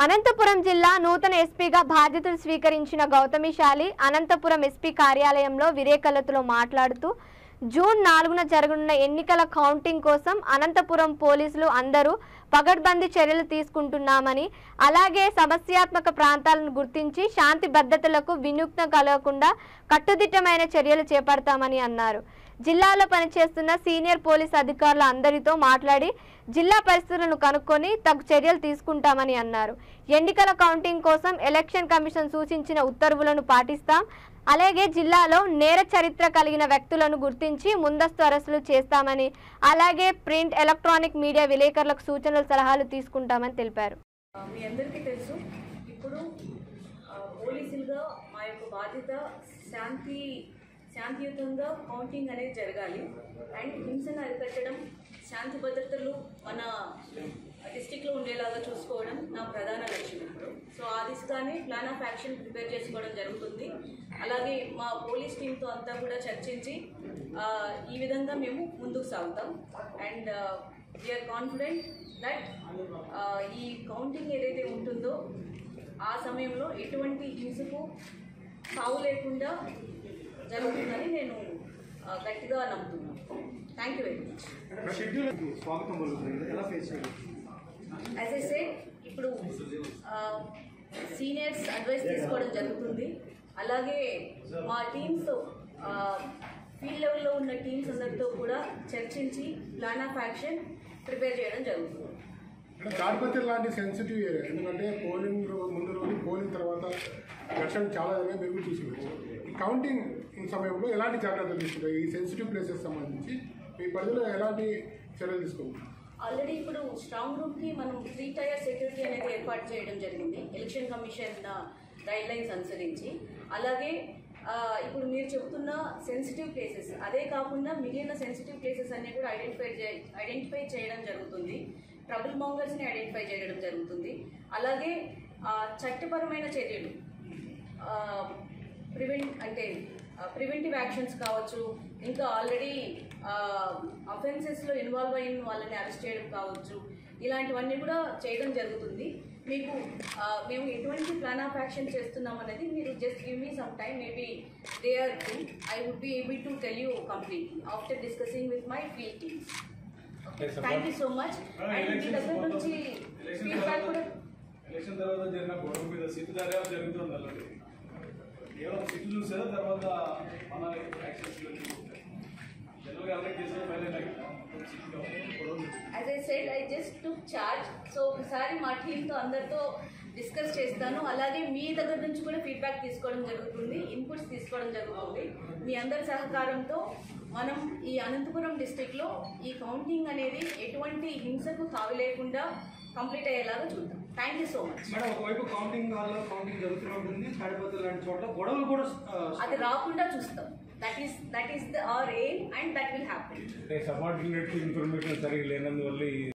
అనంతపురం జిల్లా నూతన ఎస్పీగా బాధ్యతలు స్వీకరించిన గౌతమిశాలి అనంతపురం ఎస్పీ కార్యాలయంలో విలేకరులతో మాట్లాడుతూ జూన్ 4న జరగనున్న ఎన్నికల కౌంటింగ్ కోసం అనంతపురం పోలీసులు అందరూ పగడ్బందీ చర్యలు తీసుకుంటున్నామని అలాగే సమస్యాత్మక ప్రాంతాలను గుర్తించి శాంతి భద్రతలకు విఘాతం కలగకుండా కట్టుదిట్టమైన చర్యలు చేపడతామని అన్నారు. జిల్లాలో పనిచేస్తున్న సీనియర్ పోలీస్ అధికారుల అందరితో మాట్లాడి జిల్లా పరిస్థితులను కనుక్కొని తగు చర్యలు తీసుకుంటామని అన్నారు. ఎన్నికల కౌంటింగ్ కోసం ఎలక్షన్ కమిషన్ సూచించిన ఉత్తర్వులను పాటిస్తాం. అలాగే జిల్లాలో నేర చరిత్ర కలిగిన వ్యక్తులను గుర్తించి ముందస్తు అరెస్టులు చేస్తామని అలాగే ప్రింట్ ఎలక్ట్రానిక్ మీడియా విలేకరులకు సూచనలు సలహాలు తీసుకుంటామని తెలిపారు. మీ అందరికీ తెలుసు, ఇప్పుడు పోలీసులుగా మా యొక్క బాధ్యత శాంతియుతంగా కౌంటింగ్ అనేది జరగాలి అండ్ హింసను అరికట్టడం, శాంతి భద్రతలు మన డిస్టిక్లో ఉండేలాగా చూసుకోవడం నా ప్రధాన లక్ష్యం. సో ఆ దిశగానే ప్లాన్ ఆఫ్ యాక్షన్ ప్రిపేర్ చేసుకోవడం జరుగుతుంది. అలాగే మా పోలీస్ టీంతో అంతా కూడా చర్చించి ఈ విధంగా మేము ముందుకు సాగుతాం అండ్ వీఆర్ కాన్ఫిడెంట్ దట్ ఈ కౌంటింగ్ ఏదైతే ఉంటుందో ఆ సమయంలో ఎటువంటి హింసకు సావు లేకుండా జరుగుతుందని నేను గట్టిగా నమ్ముతున్నాను. Thank you very much. As I say, ఇప్పుడు సీనియర్స్ అడ్వైస్ తీసుకోవడం జరుగుతుంది. అలాగే మా టీమ్స్ ఫీల్డ్ లెవెల్లో ఉన్న టీమ్స్ అందరితో కూడా చర్చించి ప్లాన్ ఆఫ్ యాక్షన్ ప్రిపేర్ చేయడం జరుగుతుంది. తాడిపత్రి లాంటి సెన్సిటివ్ ఏరియా, ఎందుకంటే పోలింగ్ ముందు రోజు, పోలింగ్ తర్వాత ఘర్షణ చాలా మెరుగు చూసుకోవచ్చు. ఈ కౌంటింగ్ సమయంలో ఎలాంటి జాగ్రత్తలు తీసుకుంటారు? ఈ సెన్సిటివ్ ప్లేసెస్ సంబంధించి మీ పరిధిలో ఎలాంటి చర్యలు తీసుకుంటారు? ఆల్రెడీ ఇప్పుడు స్ట్రాంగ్ రూమ్కి మనం 3 టైర్ సెక్యూరిటీ అనేది ఏర్పాటు చేయడం జరిగింది ఎలక్షన్ కమిషన్ గైడ్ లైన్స్ అనుసరించి. అలాగే ఇప్పుడు మీరు చెప్తున్న సెన్సిటివ్ ప్లేసెస్ అదే కాకుండా మిగిలిన సెన్సిటివ్ ప్లేసెస్ అన్నీ కూడా ఐడెంటిఫై చేయడం జరుగుతుంది. ట్రబుల్ మాంగర్స్ని ఐడెంటిఫై చేయడం జరుగుతుంది. అలాగే చట్టపరమైన చర్యలు, ప్రివెంటివ్ యాక్షన్స్ కావచ్చు, ఇంకా ఆల్రెడీ అఫెన్సెస్లో ఇన్వాల్వ్ అయిన వాళ్ళని అరెస్ట్ చేయడం కావచ్చు, ఇలాంటివన్నీ కూడా చేయడం జరుగుతుంది. మీకు మేము ఎటువంటి ప్లాన్ ఆఫ్ యాక్షన్ చేస్తున్నాం అనేది మీరు just give me some time, maybe day or 2 I would be able to tell you completely after discussing with my field teams. Thank you so much. And మీ దగ్గర నుంచి ఫీడ్బ్యాక్ కూడా election తర్వాత జరిగిన గొడవ మీద సిట్టు దర్యాప్తు జరుగుతుంది. అలాగే కేవలం సిట్టు చూసారా తర్వాత మన As I said, I just took charge. So ఒకసారి మా టీంతో అందరితో డిస్కస్ చేస్తాను. అలాగే మీ దగ్గర నుంచి కూడా ఫీడ్బ్యాక్ తీసుకోవడం జరుగుతుంది, ఇన్పుట్స్ తీసుకోవడం జరుగుతుంది. మీ అందరి సహకారంతో మనం ఈ అనంతపురం డిస్టిక్లో ఈ కౌంటింగ్ అనేది ఎటువంటి హింసకు తావి లేకుండా కంప్లీట్ అయ్యేలాగా చూద్దాం. Thank you so much. Madam, ఒకవైపు కౌంటింగ్ హాల్లో కౌంటింగ్ జరుగుతూ ఉంటుంది, తాడిపత్రి లాంటి చోట్ల గొడవలు కూడా అది రాకుండా చూస్తాం. That is our aim and that will happen. Subordinate information సరిగ్గా లేనందువల్ల